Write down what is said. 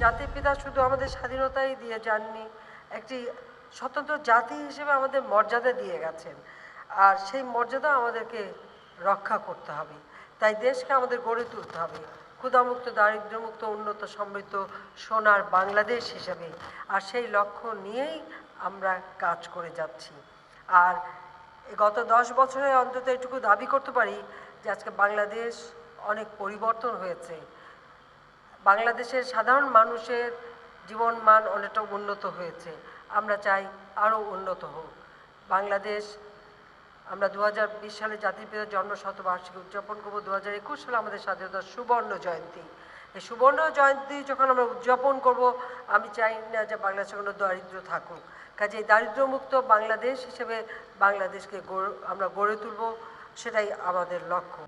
জাতির পিতা শুধু আমাদের স্বাধীনতাই দিয়ে যাননি, একটি স্বতন্ত্র জাতি হিসেবে আমাদের মর্যাদা দিয়ে গেছেন। আর সেই মর্যাদা আমাদেরকে রক্ষা করতে হবে। তাই দেশকে আমাদের গড়ে তুলতে হবে ক্ষুধামুক্ত, দারিদ্র্যমুক্ত, উন্নত, সমৃদ্ধ সোনার বাংলাদেশ হিসেবে। আর সেই লক্ষ্য নিয়েই আমরা কাজ করে যাচ্ছি। আর গত 10 বছরে অন্তত এটুকু দাবি করতে পারি যে আজকে বাংলাদেশ অনেক পরিবর্তন হয়েছে। বাংলাদেশের সাধারণ মানুষের জীবনমান অনেকটা উন্নত হয়েছে। আমরা চাই আরও উন্নত হোক বাংলাদেশ। আমরা 2020 সালে জাতির পিতার জন্ম শতবার্ষিকী উদযাপন করবো। 2021 সালে আমাদের স্বাধীনতার সুবর্ণ জয়ন্তী। এই সুবর্ণ জয়ন্তী যখন আমরা উদযাপন করব, আমি চাই না যে বাংলাদেশে কোনো দারিদ্র্য থাকুক। কাজে এই দারিদ্র্যমুক্ত বাংলাদেশ হিসেবে বাংলাদেশকে আমরা গড়ে তুলব, সেটাই আমাদের লক্ষ্য।